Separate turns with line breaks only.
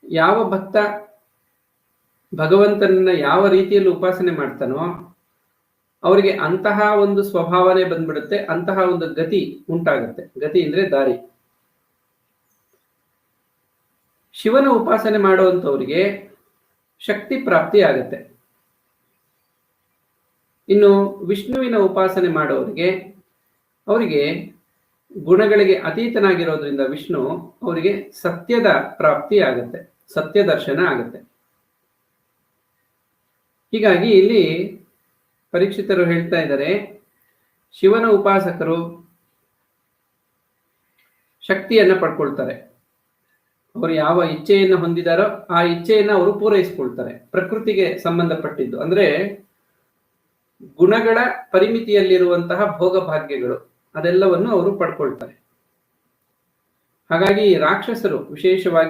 ಯಾವ ಭಕ್ತ ಭಗವಂತನನ್ನ ಯಾವ ರೀತಿಯಲ್ಲಿ ಉಪಾಸನೆ ಮಾಡ್ತಾನೋ ಅವರಿಗೆ ಅಂತಹ ಒಂದು ಸ್ವಭಾವನೆ ಬಂದ್ಬಿಡುತ್ತೆ, ಅಂತಹ ಒಂದು ಗತಿ ಉಂಟಾಗುತ್ತೆ. ಗತಿ ಅಂದ್ರೆ ದಾರಿ. ಶಿವನ ಉಪಾಸನೆ ಮಾಡುವಂಥವ್ರಿಗೆ ಶಕ್ತಿ ಪ್ರಾಪ್ತಿ ಆಗುತ್ತೆ. ಇನ್ನು ವಿಷ್ಣುವಿನ ಉಪಾಸನೆ ಮಾಡೋರಿಗೆ ಅವರಿಗೆ ಗುಣಗಳಿಗೆ ಅತೀತನಾಗಿರೋದ್ರಿಂದ ವಿಷ್ಣು ಅವರಿಗೆ ಸತ್ಯದ ಪ್ರಾಪ್ತಿ ಆಗುತ್ತೆ, ಸತ್ಯ ದರ್ಶನ ಆಗುತ್ತೆ. ಹೀಗಾಗಿ ಇಲ್ಲಿ ಪರೀಕ್ಷಿತರು ಹೇಳ್ತಾ ಇದ್ದಾರೆ, ಶಿವನ ಉಪಾಸಕರು ಶಕ್ತಿಯನ್ನ ಪಡ್ಕೊಳ್ತಾರೆ. ಅವರು ಯಾವ ಇಚ್ಛೆಯನ್ನು ಹೊಂದಿದಾರೋ ಆ ಇಚ್ಛೆಯನ್ನು ಅವರು ಪೂರೈಸಿಕೊಳ್ತಾರೆ. ಪ್ರಕೃತಿಗೆ ಸಂಬಂಧಪಟ್ಟಿದ್ದು ಅಂದ್ರೆ ಗುಣಗಳ ಪರಿಮಿತಿಯಲ್ಲಿರುವಂತಹ ಭೋಗ ಭಾಗ್ಯಗಳು ಅದೆಲ್ಲವನ್ನು ಅವರು ಪಡ್ಕೊಳ್ತಾರೆ. ಹಾಗಾಗಿ ರಾಕ್ಷಸರು ವಿಶೇಷವಾಗಿ